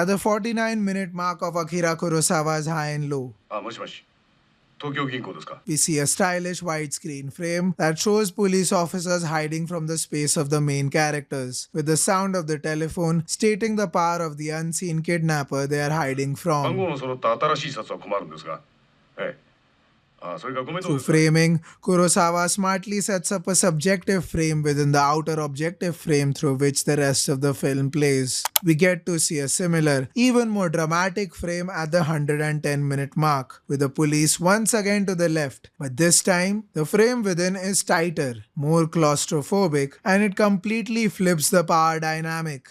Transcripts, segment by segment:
at the 49-minute mark of Akira Kurosawa's High and Low. We see a stylish widescreen frame that shows police officers hiding from the space of the main characters, with the sound of the telephone stating the power of the unseen kidnapper they are hiding from. Through framing, Kurosawa smartly sets up a subjective frame within the outer objective frame through which the rest of the film plays. We get to see a similar, even more dramatic frame at the 110-minute mark, with the police once again to the left, but this time, the frame within is tighter, more claustrophobic, and it completely flips the power dynamic.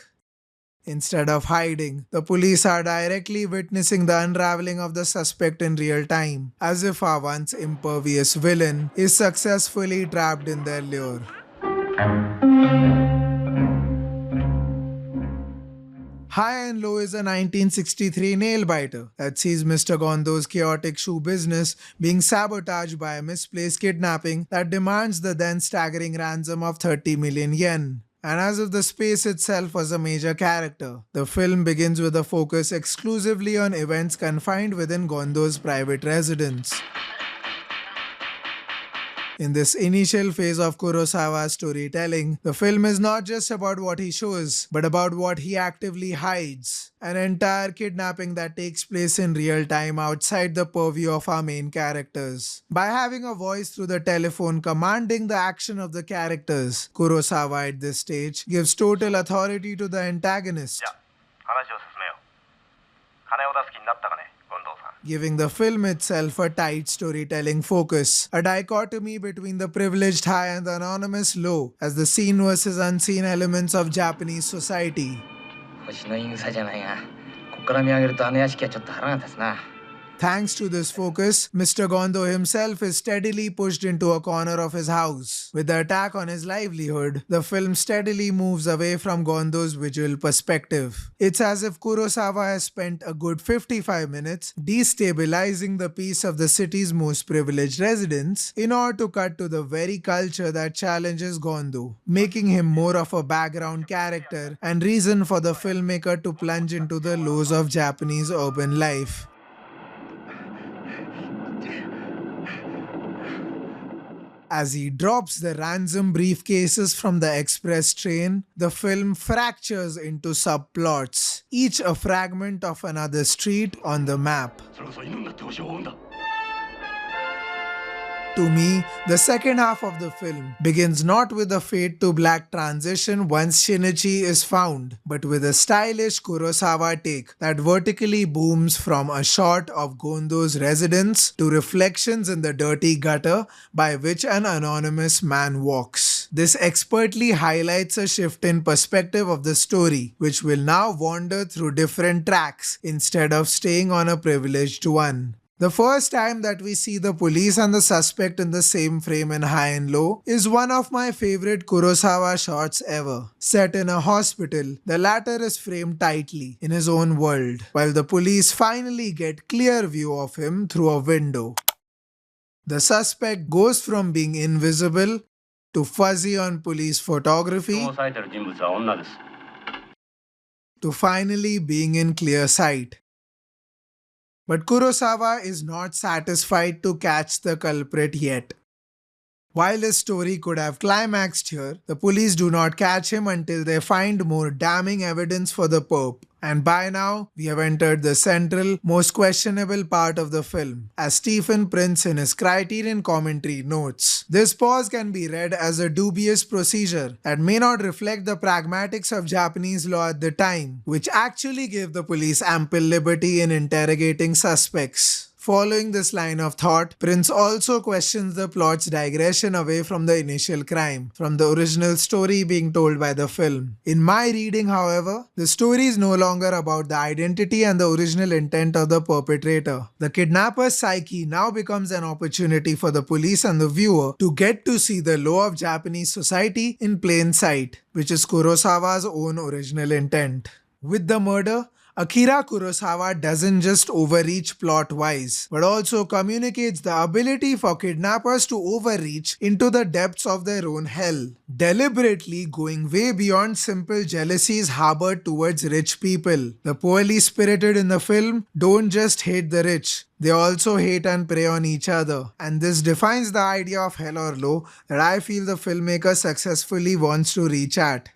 Instead of hiding, the police are directly witnessing the unraveling of the suspect in real time, as if our once impervious villain is successfully trapped in their lure. High and Low is a 1963 nail-biter that sees Mr. Gondo's chaotic shoe business being sabotaged by a misplaced kidnapping that demands the then staggering ransom of 30 million yen. And as if the space itself was a major character, the film begins with a focus exclusively on events confined within Gondo's private residence. In this initial phase of Kurosawa's storytelling, the film is not just about what he shows, but about what he actively hides. An entire kidnapping that takes place in real time outside the purview of our main characters. By having a voice through the telephone commanding the action of the characters, Kurosawa at this stage gives total authority to the antagonist, giving the film itself a tight storytelling focus, a dichotomy between the privileged high and the anonymous low, as the seen versus unseen elements of Japanese society. Thanks to this focus, Mr. Gondo himself is steadily pushed into a corner of his house. With the attack on his livelihood, the film steadily moves away from Gondo's visual perspective. It's as if Kurosawa has spent a good 55 minutes destabilizing the peace of the city's most privileged residents in order to cut to the very culture that challenges Gondo, making him more of a background character and reason for the filmmaker to plunge into the lows of Japanese urban life. As he drops the ransom briefcases from the express train, the film fractures into subplots, each a fragment of another street on the map. To me, the second half of the film begins not with a fade to black transition once Shinichi is found, but with a stylish Kurosawa take that vertically booms from a shot of Gondo's residence to reflections in the dirty gutter by which an anonymous man walks. This expertly highlights a shift in perspective of the story, which will now wander through different tracks instead of staying on a privileged one. The first time that we see the police and the suspect in the same frame in High and Low is one of my favorite Kurosawa shots ever. Set in a hospital, the latter is framed tightly in his own world, while the police finally get clear view of him through a window. The suspect goes from being invisible to fuzzy on police photography to finally being in clear sight. But Kurosawa is not satisfied to catch the culprit yet. While his story could have climaxed here, the police do not catch him until they find more damning evidence for the perp. And by now, we have entered the central, most questionable part of the film. As Stephen Prince in his Criterion commentary notes, this pause can be read as a dubious procedure that may not reflect the pragmatics of Japanese law at the time, which actually gave the police ample liberty in interrogating suspects. Following this line of thought, Prince also questions the plot's digression away from the initial crime, from the original story being told by the film. In my reading, however, the story is no longer about the identity and the original intent of the perpetrator. The kidnapper's psyche now becomes an opportunity for the police and the viewer to get to see the law of Japanese society in plain sight, which is Kurosawa's own original intent. With the murder, Akira Kurosawa doesn't just overreach plot-wise, but also communicates the ability for kidnappers to overreach into the depths of their own hell, deliberately going way beyond simple jealousies harbored towards rich people. The poorly spirited in the film don't just hate the rich, they also hate and prey on each other. And this defines the idea of hell or low that I feel the filmmaker successfully wants to reach at.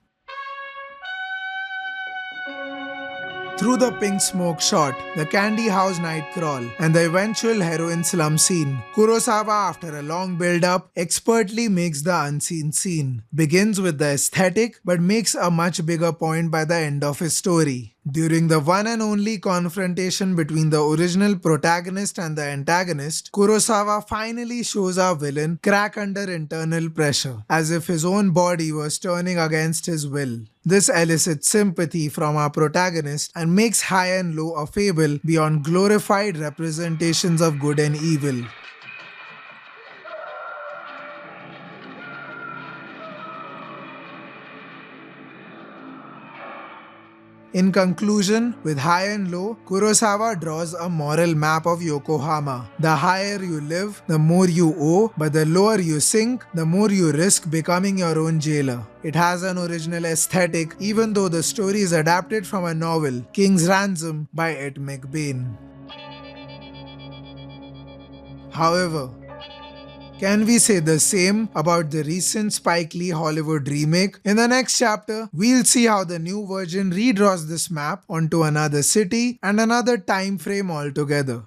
Through the pink smoke shot, the candy house night crawl, and the eventual heroin slum scene, Kurosawa, after a long build-up, expertly makes the unseen scene. Begins with the aesthetic, but makes a much bigger point by the end of his story. During the one and only confrontation between the original protagonist and the antagonist, Kurosawa finally shows our villain crack under internal pressure, as if his own body was turning against his will. This elicits sympathy from our protagonist and makes High and Low a fable beyond glorified representations of good and evil. In conclusion, with High and Low, Kurosawa draws a moral map of Yokohama. The higher you live, the more you owe, but the lower you sink, the more you risk becoming your own jailer. It has an original aesthetic, even though the story is adapted from a novel, King's Ransom by Ed McBain. However, can we say the same about the recent Spike Lee Hollywood remake? In the next chapter, we'll see how the new version redraws this map onto another city and another time frame altogether.